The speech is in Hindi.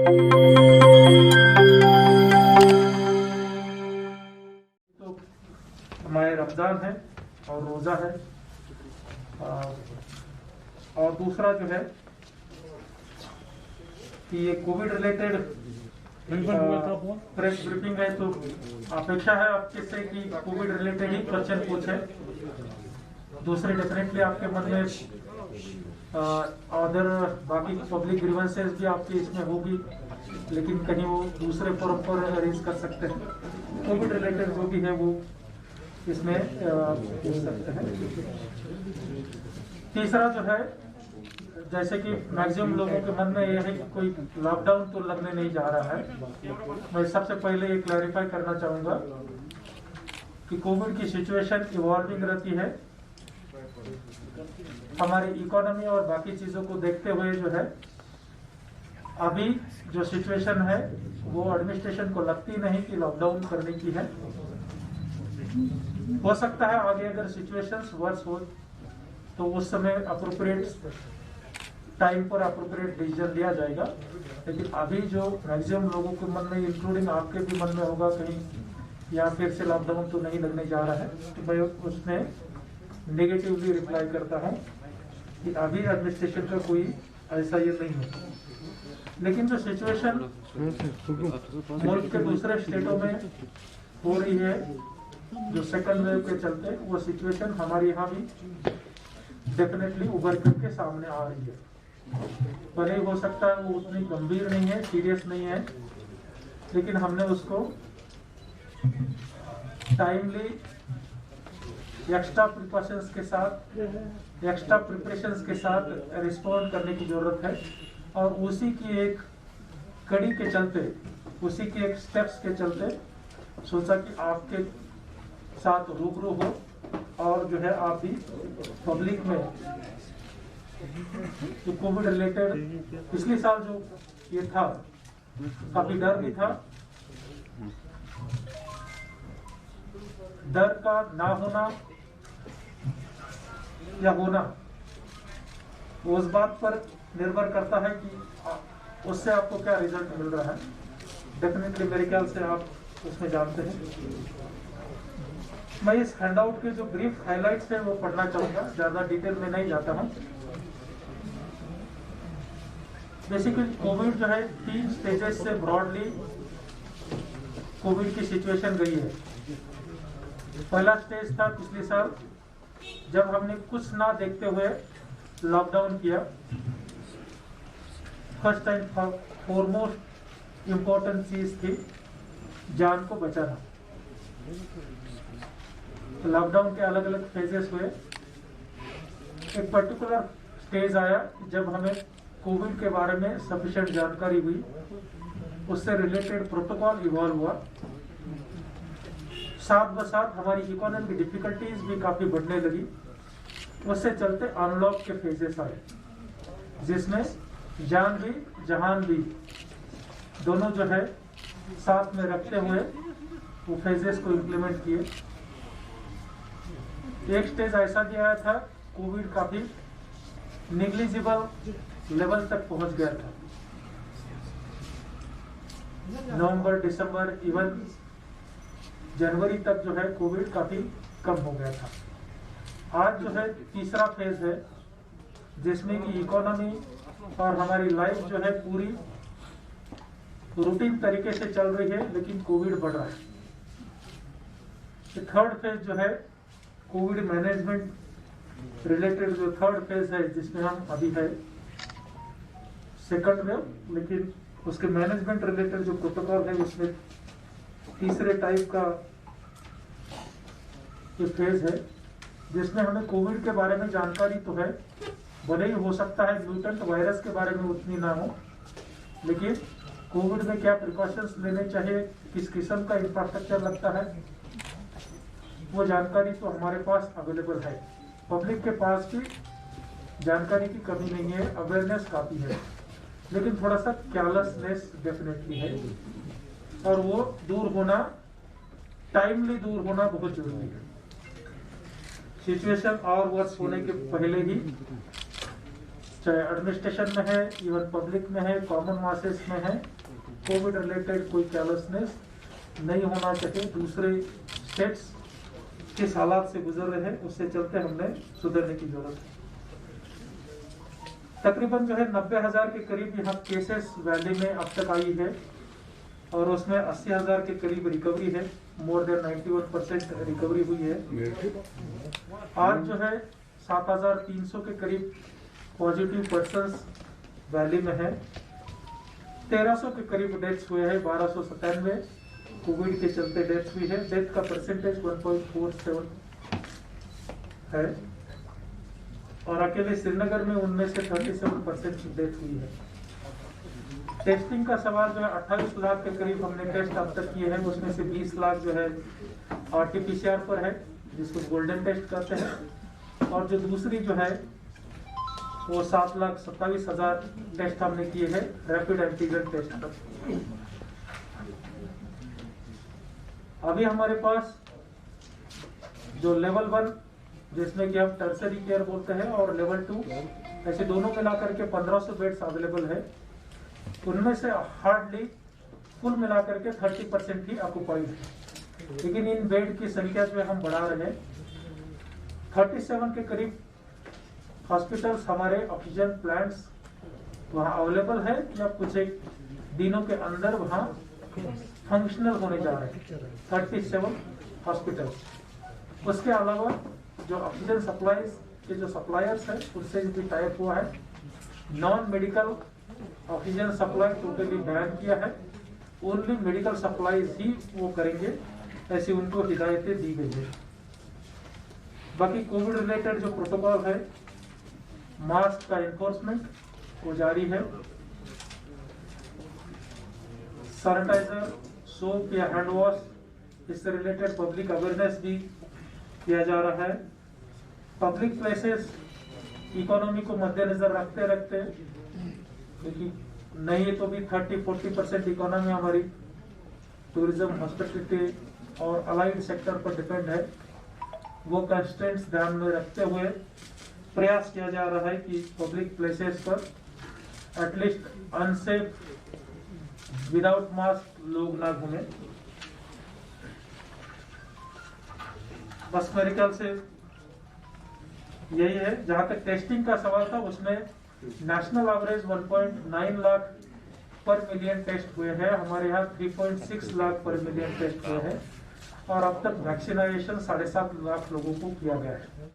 तो हमारे रमजान है और रोज़ा है, और दूसरा जो है कि ये कोविड रिलेटेड प्रेस ब्रीफिंग है, तो अपेक्षा है आपके से कि कोविड रिलेटेड ही क्वेश्चन पूछे। दूसरे डेफिनेटली आपके मन में अदर बाकी पब्लिक ग्रीवेंसेस भी आपके इसमें होगी, लेकिन कहीं वो दूसरे फोरम पर अरेंज कर सकते हैं। कोविड रिलेटेड जो भी है वो इसमें पूछ सकते हैं। तीसरा जो है, जैसे कि मैक्सिमम लोगों के मन में यह है कि कोई लॉकडाउन तो लगने नहीं जा रहा है। मैं सबसे पहले ये क्लैरिफाई करना चाहूँगा कि कोविड की सिचुएशन इवॉल्विंग रहती है। हमारी इकोनॉमी और बाकी चीज़ों को देखते हुए जो है अभी जो सिचुएशन है वो एडमिनिस्ट्रेशन को लगती नहीं कि लॉकडाउन करने की है। हो सकता है आगे अगर सिचुएशंस वर्स हो तो उस समय अप्रोप्रिएट टाइम पर अप्रोप्रिएट डिसीजन लिया जाएगा, लेकिन अभी जो मैक्सिमम लोगों के मन में, इंक्लूडिंग आपके भी मन में होगा कहीं या फिर से लॉकडाउन तो नहीं लगने जा रहा है, तो मैं उसमें नेगेटिवली रिप्लाई करता हूं कि अभी एडमिनिस्ट्रेशन का कोई ऐसा ये नहीं है। लेकिन जो सिचुएशन मुल्क के दूसरे स्टेटों में हो रही है जो सेकंड वेव के चलते, वो सिचुएशन हमारे यहाँ भी डेफिनेटली उभर करके सामने आ रही है। भले हो सकता है वो उतनी गंभीर नहीं है, सीरियस नहीं है, लेकिन हमने उसको टाइमली एक्स्ट्रा प्रिकॉशंस के साथ, एक्स्ट्रा प्रिपरेशंस के साथ रिस्पॉन्ड करने की जरूरत है। और उसी की एक कड़ी के चलते, उसी के एक स्टेप्स के चलते सोचा कि आपके साथ रूबरू हो और जो है आप भी पब्लिक में जो कोविड रिलेटेड पिछले साल जो ये था, काफी डर भी था। डर का ना होना या होना वो उस बात पर निर्भर करता है कि उससे आपको क्या रिजल्ट मिल रहा है। डेफिनेटली मेरे ख्याल से आप उसमें जानते हैं। मैं इस हैंडआउट के जो ब्रीफ हाइलाइट्स है वो पढ़ना चाहूंगा, ज्यादा डिटेल में नहीं जाता हूं। बेसिकली कोविड जो है 3 स्टेजेस से ब्रॉडली कोविड की सिचुएशन गई है। पहला स्टेज था पिछले साल जब हमने कुछ ना देखते हुए लॉकडाउन किया। फर्स्ट एंड फॉरमोस्ट इम्पोर्टेंट चीज थी जान को बचाना। लॉकडाउन के अलग अलग फेजेस हुए। एक पर्टिकुलर स्टेज आया जब हमें कोविड के बारे में सफिशिएंट जानकारी हुई, उससे रिलेटेड प्रोटोकॉल इवॉल्व हुआ। साथ ब साथ हमारी इकोनॉमी की डिफिकल्टीज भी काफी बढ़ने लगी। उससे चलते अनलॉक के फेजेस आए जिसमें जान भी जहान भी दोनों जो है साथ में रखते हुए वो फेजेस को इम्प्लीमेंट किए। एक स्टेज ऐसा भी आया था कोविड काफी निग्लिजिबल लेवल तक पहुंच गया था। नवंबर, दिसंबर, इवन जनवरी तक जो है कोविड काफी कम हो गया था। आज जो है तीसरा फेज है जिसमें कि इकोनॉमी और हमारी लाइफ जो है पूरी रूटीन तरीके से चल रही है, लेकिन कोविड बढ़ रहा है। थर्ड फेज जो है कोविड मैनेजमेंट रिलेटेड जो थर्ड फेज है जिसमें हम अभी है सेकंड वेव, लेकिन उसके मैनेजमेंट रिलेटेड जो प्रोटोकॉल है उसमें तीसरे टाइप का जो फेज है जिसमें हमें कोविड के बारे में जानकारी तो है, भले ही हो सकता है म्यूटेंट वायरस के बारे में उतनी ना हो, लेकिन कोविड में क्या प्रिकॉशंस लेने चाहिए, किस किस्म का इंफ्रास्ट्रक्चर लगता है, वो जानकारी तो हमारे पास अवेलेबल है। पब्लिक के पास भी जानकारी की कमी नहीं है, अवेयरनेस काफी है, लेकिन थोड़ा सा केयरलेसनेस डेफिनेटली है और वो दूर होना, टाइमली दूर होना बहुत जरूरी है। सिचुएशन और वर्स होने के पहले ही चाहे एडमिनिस्ट्रेशन में है, इवन पब्लिक में है, कॉमन मासेस में है, कोविड रिलेटेड कोई केयरलेसनेस नहीं होना चाहिए। दूसरे स्टेट्स किस हालात से गुजर रहे हैं उससे चलते हमने सुधरने की जरूरत है। तकरीबन जो है 90,000 के करीब यहाँ केसेस वैली में अब तक आई है और उसमें 80,000 के करीब रिकवरी है। मोर देन 91% रिकवरी हुई है। आज जो है 7,300 के करीब पॉजिटिव पर्सन्स वैली में है। 1,300 के करीब डेथ्स हुए हैं। 1,297 कोविड के चलते डेथ हुई है। डेथ का परसेंटेज 1.47 है और अकेले श्रीनगर में उनमें से 37% डेथ हुई है। टेस्टिंग का सवाल जो है 28 लाख के करीब हमने टेस्ट अब तक किए हैं, उसमें से 20 लाख जो है RT-PCR पर है जिसको गोल्डन टेस्ट कहते हैं, और जो दूसरी जो है वो 7,27,000 टेस्ट हमने किए हैं रैपिड एंटीजन टेस्ट पर। अभी हमारे पास जो लेवल 1 जिसमें कि हम टर्सरी केयर बोलते हैं और लेवल 2 ऐसे दोनों मिलाकर के 1500 बेड्स अवेलेबल है। उनमें से हार्डली कुल मिलाकर के 30% ही ऑक्युपाइड है, लेकिन इन बेड की संख्या जो हम बढ़ा रहे हैं। 37 के करीब हॉस्पिटल्स हमारे ऑक्सीजन प्लांट्स वहाँ अवेलेबल है या कुछ एक दिनों के अंदर वहाँ फंक्शनल होने जा रहे हैं 37 हॉस्पिटल्स। उसके अलावा जो ऑक्सीजन सप्लाईज के जो सप्लायर्स हैं उनसे भी टाइप हुआ है। Non medical oxygen supply totally ban किया है, ओनली मेडिकल सप्लाईज ही वो करेंगे, ऐसी उनको हिदायतें दी गई है। बाकी कोविड रिलेटेड जो प्रोटोकॉल है, मास्क का एनफोर्समेंट वो जारी है। सैनिटाइजर, सोप या हैंड वॉश इससे रिलेटेड पब्लिक अवेयरनेस भी किया जा रहा है। पब्लिक प्लेसेस इकोनॉमी को मद्देनजर रखते रखते, क्योंकि नहीं तो भी 30-40% इकोनॉमी हमारी टूरिज्म, हॉस्पिटलिटी और अलाइड सेक्टर पर डिपेंड है, वो कंस्ट्रेंट्स ध्यान में रखते हुए प्रयास किया जा रहा है कि पब्लिक प्लेसेस पर एटलीस्ट अनसेफ विदाउट मास्क लोग ना घूमें। बस मेरे ख्याल से यही है। जहां तक टेस्टिंग का सवाल था उसमें नेशनल एवरेज 1.9 लाख पर मिलियन टेस्ट हुए हैं, हमारे यहाँ 3.6 लाख पर मिलियन टेस्ट हुए हैं और अब तक वैक्सीनेशन 7.5 लाख लोगों को किया गया है।